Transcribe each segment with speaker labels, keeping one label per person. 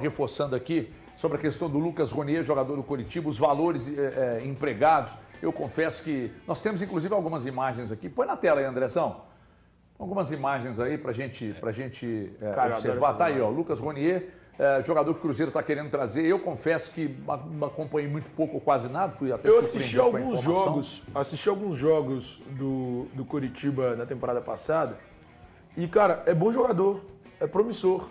Speaker 1: Reforçando aqui sobre a questão do Lucas Ronier, jogador do Coritiba, os valores empregados. Eu confesso que nós temos inclusive algumas imagens aqui. Põe na tela aí, Andrezão. Algumas imagens aí pra gente observar. Tá aí, ó, Lucas Ronier, jogador que o Cruzeiro está querendo trazer. Eu confesso que acompanhei muito pouco ou quase nada, fui até
Speaker 2: surpreendido com a informação. Assisti alguns jogos do Coritiba na temporada passada. E, cara, é bom jogador, é promissor.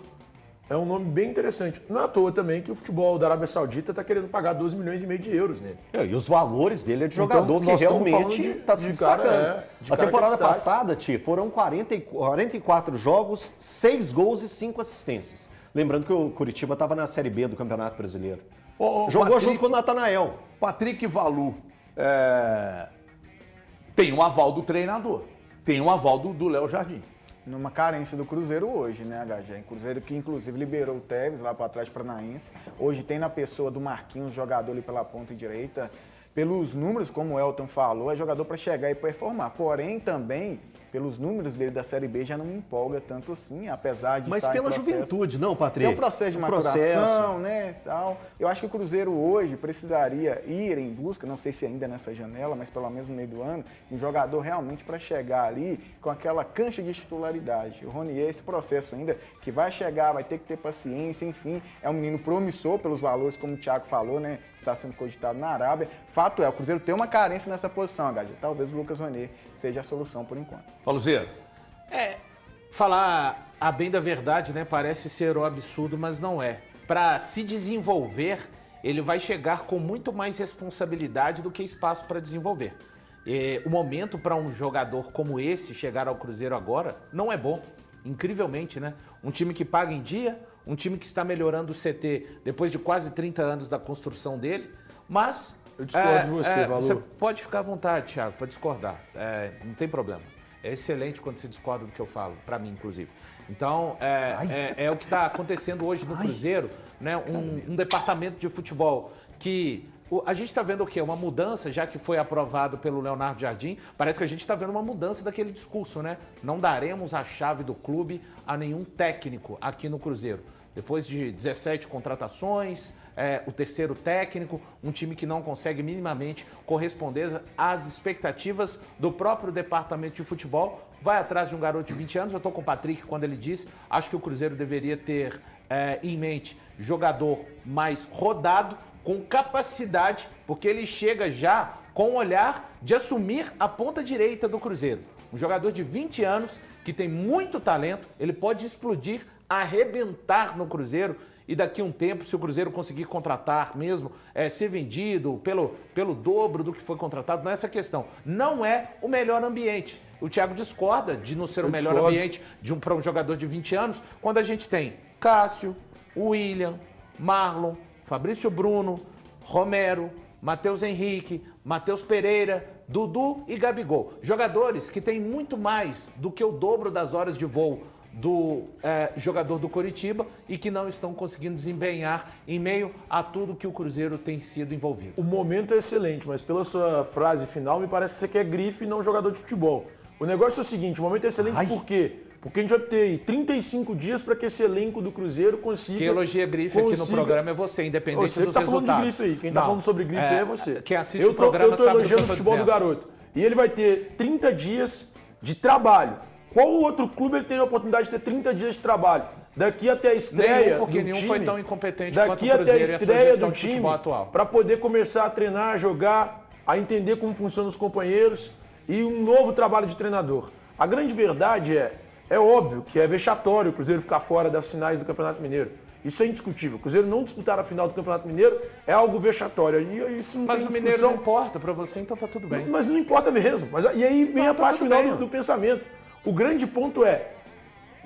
Speaker 2: É um nome bem interessante. Não é à toa também que o futebol da Arábia Saudita está querendo pagar 12,5 milhões de euros nele.
Speaker 3: E os valores dele é de jogador que realmente está se destacando. A temporada passada, Ti, foram 44 jogos, 6 gols e 5 assistências. Lembrando que o Coritiba estava na Série B do Campeonato Brasileiro. Jogou Patrick, junto com o Natanael.
Speaker 1: Patrick Valu tem um aval do treinador, tem um aval do Léo Jardim.
Speaker 4: Numa carência do Cruzeiro hoje, né, HG? Cruzeiro que inclusive liberou o Tevez lá para o Atlético Paranaense. Hoje tem na pessoa do Marquinhos, jogador ali pela ponta direita. Pelos números, como o Elton falou, é jogador para chegar e performar. Porém, também, pelos números dele da Série B, já não me empolga tanto assim, apesar de
Speaker 3: Mas
Speaker 4: estar
Speaker 3: pela juventude, não, Patrick?
Speaker 4: Tem um processo de maturação, né, tal. Eu acho que o Cruzeiro hoje precisaria ir em busca, não sei se ainda nessa janela, mas pelo menos no meio do ano, um jogador realmente para chegar ali com aquela cancha de titularidade. O Ronier, esse processo ainda, que vai chegar, vai ter que ter paciência, enfim, é um menino promissor pelos valores, como o Thiago falou, né, está sendo cogitado na Arábia. Fato é, o Cruzeiro tem uma carência nessa posição, HG. Talvez o Lucas Ronier seja a solução por enquanto.
Speaker 1: Paulo Zé.
Speaker 5: Falar a bem da verdade, né? Parece ser um absurdo, mas não é. Para se desenvolver, ele vai chegar com muito mais responsabilidade do que espaço para desenvolver. O momento para um jogador como esse chegar ao Cruzeiro agora não é bom. Incrivelmente, né? Um time que paga em dia, um time que está melhorando o CT depois de quase 30 anos da construção dele, mas...
Speaker 2: Eu discordo de você, Valu.
Speaker 5: Você pode ficar à vontade, Thiago, para discordar. Não tem problema. É excelente quando você discorda do que eu falo, para mim, inclusive. Então, é o que está acontecendo hoje no Cruzeiro, né? Um departamento de futebol que... A gente está vendo o quê? Uma mudança, já que foi aprovado pelo Leonardo Jardim, parece que a gente está vendo uma mudança daquele discurso, né? Não daremos a chave do clube a nenhum técnico aqui no Cruzeiro. Depois de 17 contratações, o terceiro técnico, um time que não consegue minimamente corresponder às expectativas do próprio departamento de futebol, vai atrás de um garoto de 20 anos. Eu estou com o Patrick quando ele diz, acho que o Cruzeiro deveria ter em mente jogador mais rodado, com capacidade, porque ele chega já com o olhar de assumir a ponta direita do Cruzeiro. Um jogador de 20 anos que tem muito talento, ele pode explodir, arrebentar no Cruzeiro e daqui a um tempo, se o Cruzeiro conseguir contratar mesmo, ser vendido pelo dobro do que foi contratado, não é essa questão. Não é o melhor ambiente. O Thiago discorda de não ser o melhor ambiente para um jogador de 20 anos, quando a gente tem Cássio, William, Marlon, Fabrício Bruno, Romero, Matheus Henrique, Matheus Pereira, Dudu e Gabigol. Jogadores que têm muito mais do que o dobro das horas de voo do jogador do Coritiba e que não estão conseguindo desempenhar em meio a tudo que o Cruzeiro tem sido envolvido.
Speaker 2: O momento é excelente, mas pela sua frase final me parece que você quer grife e não jogador de futebol. O negócio é o seguinte, o momento é excelente por quê? Porque a gente vai ter 35 dias para que esse elenco do Cruzeiro consiga...
Speaker 5: Quem elogia grife aqui no programa é você, independente dos resultados.
Speaker 2: Você que tá falando de grife aí. Quem tá falando sobre grife é você.
Speaker 5: Quem assiste o programa sabe o que eu tô
Speaker 2: elogiando o futebol do garoto. E ele vai ter 30 dias de trabalho. Qual outro clube ele tem a oportunidade de ter 30 dias de trabalho? Daqui até a estreia do time...
Speaker 5: Nenhum foi tão incompetente quanto o
Speaker 2: Daqui até a estreia do time,
Speaker 5: atual.
Speaker 2: para poder começar a treinar, a jogar, a entender como funcionam os companheiros e um novo trabalho de treinador. A grande verdade é óbvio que é vexatório o Cruzeiro ficar fora das finais do Campeonato Mineiro. Isso é indiscutível. O Cruzeiro não disputar a final do Campeonato Mineiro é algo vexatório. E isso não
Speaker 5: mas
Speaker 2: tem
Speaker 5: o Mineiro não importa para você, então tá tudo bem.
Speaker 2: Mas não importa mesmo. E aí vem a parte final do pensamento. O grande ponto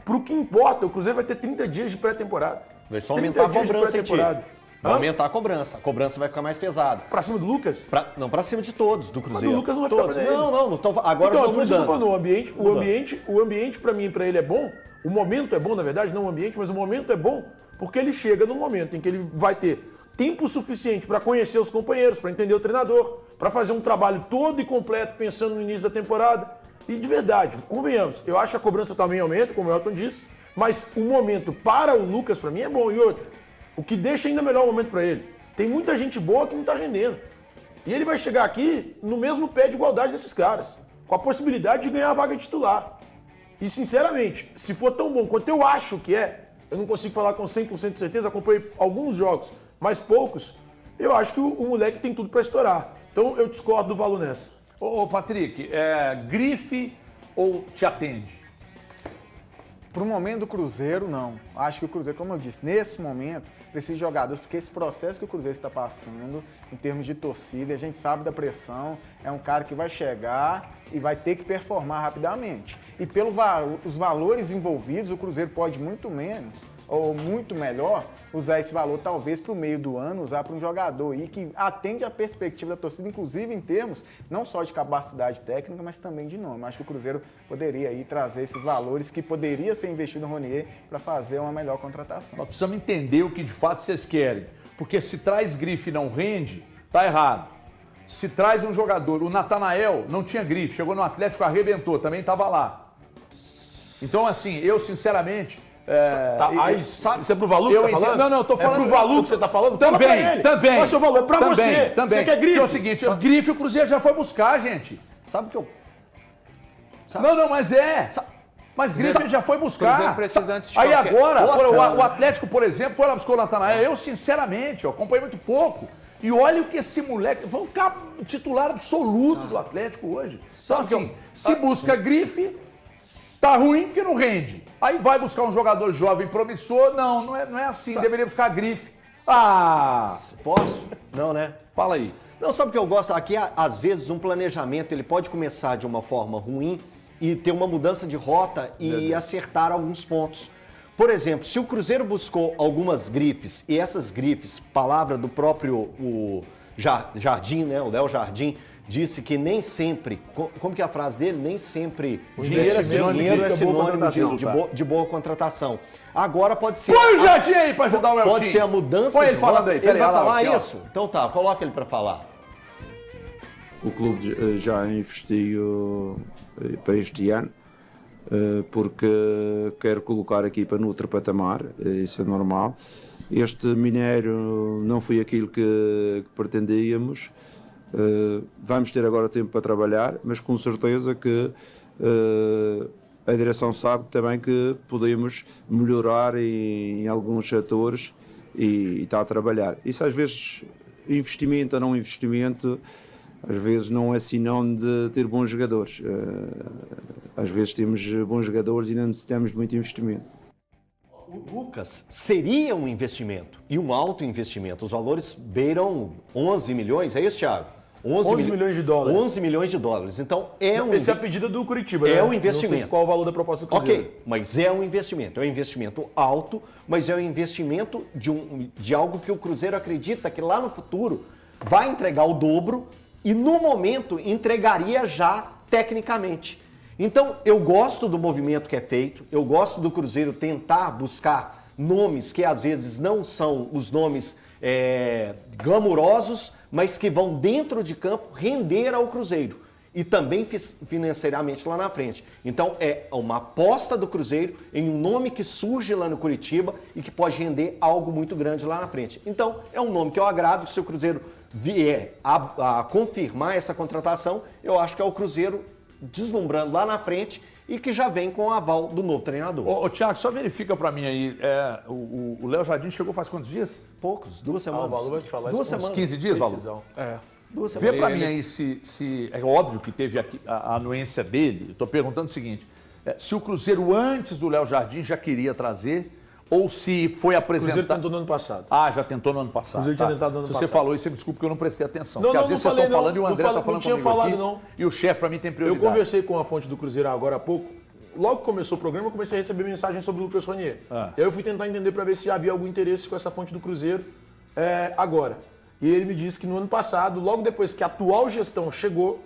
Speaker 2: pro que importa, o Cruzeiro vai ter 30 dias de pré-temporada.
Speaker 3: Vai só aumentar a cobrança, vai aumentar a cobrança. A cobrança vai ficar mais pesada.
Speaker 2: Pra cima do Lucas?
Speaker 3: Não, pra cima de todos do Cruzeiro.
Speaker 2: Mas o Lucas não vai ficar pra ele.
Speaker 3: Não. Agora
Speaker 2: então,
Speaker 3: eu tô mudando.
Speaker 2: Falando, o ambiente pra mim e pra ele é bom. O momento é bom, na verdade, não o ambiente, mas o momento é bom porque ele chega no momento em que ele vai ter tempo suficiente para conhecer os companheiros, para entender o treinador, para fazer um trabalho todo e completo pensando no início da temporada. E de verdade, convenhamos, eu acho que a cobrança também aumenta, como o Elton disse, mas o momento para o Lucas, para mim, é bom. E outra, o que deixa ainda melhor o momento para ele. Tem muita gente boa que não está rendendo. E ele vai chegar aqui no mesmo pé de igualdade desses caras, com a possibilidade de ganhar a vaga de titular. E, sinceramente, se for tão bom quanto eu acho que é, eu não consigo falar com 100% de certeza, acompanhei alguns jogos, mas poucos, eu acho que o moleque tem tudo para estourar. Então, eu discordo do Valu nessa.
Speaker 1: Ô, Patrick, grife ou te atende?
Speaker 4: Para o momento do Cruzeiro, não. Acho que o Cruzeiro, como eu disse, nesse momento, precisa de jogadores, porque esse processo que o Cruzeiro está passando, em termos de torcida, a gente sabe da pressão, é um cara que vai chegar e vai ter que performar rapidamente. E pelos valores envolvidos, o Cruzeiro pode muito menos, ou muito melhor, usar esse valor talvez para o meio do ano, usar para um jogador aí que atende a perspectiva da torcida, inclusive em termos não só de capacidade técnica, mas também de nome. Acho que o Cruzeiro poderia aí trazer esses valores que poderia ser investido no Ronier para fazer uma melhor contratação.
Speaker 1: Nós precisamos entender o que de fato vocês querem, porque se traz grife e não rende, tá errado. Se traz um jogador, o Natanael não tinha grife, chegou no Atlético, arrebentou, também estava lá. Então, assim, eu sinceramente...
Speaker 2: Isso é pro Valu que você tá falando?
Speaker 1: Não, eu tô falando...
Speaker 2: É pro Valu que você tá falando?
Speaker 1: Também.
Speaker 2: Qual é o seu valor? É pra você.
Speaker 1: Também.
Speaker 2: Você quer grife?
Speaker 1: É o seguinte, o grife o Cruzeiro já foi buscar, gente.
Speaker 3: Sabe o que eu...
Speaker 1: Não, mas Mas grife ele já foi buscar.
Speaker 5: Cruzeiro precisa antes de
Speaker 1: Aí
Speaker 5: qualquer...
Speaker 1: agora, o Atlético, por exemplo, foi lá buscar o Natanael. Eu, sinceramente, eu acompanhei muito pouco. E olha o que esse moleque... Foi o titular absoluto do Atlético hoje. Então, assim, se busca grife... Tá ruim porque não rende. Aí vai buscar um jogador jovem promissor. Não é assim. Deveria buscar grife.
Speaker 3: Posso? Não, né?
Speaker 1: Fala aí.
Speaker 3: Não, sabe o que eu gosto? Aqui, às vezes, um planejamento ele pode começar de uma forma ruim e ter uma mudança de rota e acertar alguns pontos. Por exemplo, se o Cruzeiro buscou algumas grifes, e essas grifes, palavra do próprio Jardim, né? O Léo Jardim, disse que nem sempre, como que é a frase dele? Nem sempre dinheiro é sinônimo de boa contratação. Agora pode ser...
Speaker 1: Põe o Jardim aí pra ajudar o Eltinho.
Speaker 3: Pode ser a mudança
Speaker 1: Põe ele falando aí.
Speaker 3: Ele vai falar isso? Então tá, coloca ele para falar.
Speaker 6: O clube já investiu para este ano, porque quer colocar a equipa no outro patamar, isso é normal. Este Mineiro não foi aquilo que pretendíamos. Vamos ter agora tempo para trabalhar, mas com certeza que a direção sabe também que podemos melhorar em alguns setores e está a trabalhar. Isso às vezes, investimento ou não investimento, às vezes não é sinónimo de ter bons jogadores. Às vezes temos bons jogadores e não necessitamos de muito investimento.
Speaker 3: O Lucas seria um investimento e um alto investimento. Os valores beiram 11 milhões, é isso, Thiago?
Speaker 2: 11 milhões de dólares.
Speaker 3: 11 milhões de dólares. Então,
Speaker 2: Esse é a pedida do Curitiba, né?
Speaker 3: É um investimento.
Speaker 2: Não sei qual é o valor da proposta do Cruzeiro.
Speaker 3: Ok, mas é um investimento. É um investimento alto, mas é um investimento de algo que o Cruzeiro acredita que lá no futuro vai entregar o dobro e, no momento, entregaria já tecnicamente. Então, eu gosto do movimento que é feito, eu gosto do Cruzeiro tentar buscar nomes que às vezes não são os nomes glamurosos, mas que vão dentro de campo render ao Cruzeiro e também financeiramente lá na frente. Então é uma aposta do Cruzeiro em um nome que surge lá no Curitiba e que pode render algo muito grande lá na frente. Então é um nome que eu agrado, se o Cruzeiro vier a confirmar essa contratação, eu acho que é o Cruzeiro deslumbrando lá na frente e que já vem com o aval do novo treinador.
Speaker 1: Ô Thiago, só verifica pra mim aí, o Léo Jardim chegou faz quantos dias?
Speaker 3: Poucos, 2 semanas.
Speaker 2: O Valu vai te falar
Speaker 3: 2
Speaker 2: isso.
Speaker 3: semanas.
Speaker 1: 15 dias, Valu?
Speaker 3: 2 semanas.
Speaker 1: Vê pra mim aí se... É óbvio que teve a anuência dele. Eu tô perguntando o seguinte, se o Cruzeiro antes do Léo Jardim já queria trazer ou se foi
Speaker 2: O
Speaker 1: apresentar...
Speaker 2: Cruzeiro tentou no ano passado.
Speaker 1: Já tentou no ano passado.
Speaker 2: Cruzeiro tinha tentado no ano
Speaker 1: Se
Speaker 2: passado.
Speaker 1: você falou isso, você me desculpa que eu não prestei atenção.
Speaker 2: Não,
Speaker 1: porque
Speaker 2: não,
Speaker 1: às vezes
Speaker 2: não
Speaker 1: vocês estão
Speaker 2: falei,
Speaker 1: falando e o
Speaker 2: não.
Speaker 1: André
Speaker 2: Não
Speaker 1: está falando
Speaker 2: não tinha
Speaker 1: comigo
Speaker 2: falado,
Speaker 1: aqui.
Speaker 2: não.
Speaker 1: E o chefe pra mim tem
Speaker 2: Eu
Speaker 1: prioridade.
Speaker 2: conversei com a fonte do Cruzeiro agora há pouco. Logo que começou o programa, eu comecei a receber mensagens sobre o Lucas Ronier. E aí eu fui tentar entender para ver se havia algum interesse com essa fonte do Cruzeiro agora. E ele me disse que no ano passado, logo depois que a atual gestão chegou,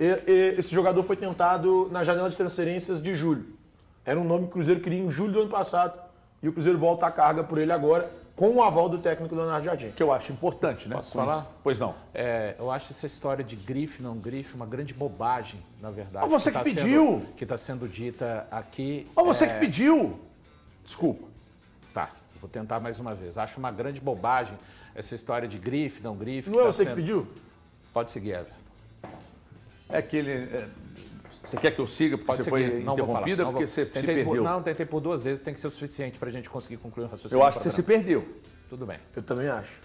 Speaker 2: esse jogador foi tentado na janela de transferências de julho. Era um nome que o Cruzeiro queria em julho do ano passado. E o Cruzeiro volta a carga por ele agora, com o aval do técnico Leonardo Jardim.
Speaker 1: Que eu acho importante, né?
Speaker 5: Posso falar?
Speaker 1: Isso. Pois não.
Speaker 5: Eu acho essa história de grife, não grife, uma grande bobagem, na verdade.
Speaker 1: Mas você que pediu.
Speaker 5: Que está sendo dita aqui.
Speaker 1: Mas você que pediu. Desculpa.
Speaker 5: Tá. Vou tentar mais uma vez. Acho uma grande bobagem essa história de grife, não grife.
Speaker 2: Não é
Speaker 5: tá
Speaker 2: você que
Speaker 5: sendo-
Speaker 2: pediu?
Speaker 5: Pode seguir, Everton.
Speaker 1: É que ele. Você quer que eu siga porque
Speaker 5: Pode
Speaker 1: você
Speaker 5: seguir.
Speaker 1: foi
Speaker 5: Não vou falar,
Speaker 1: interrompida
Speaker 5: não
Speaker 1: porque
Speaker 5: vou-
Speaker 1: você se
Speaker 5: Tentei
Speaker 1: perdeu?
Speaker 5: Não, tentei por 2 vezes, tem que ser o suficiente para a gente conseguir concluir o raciocínio.
Speaker 1: Eu
Speaker 5: do
Speaker 1: acho que você se
Speaker 5: programa.
Speaker 1: perdeu.
Speaker 5: Tudo bem.
Speaker 2: Eu também acho.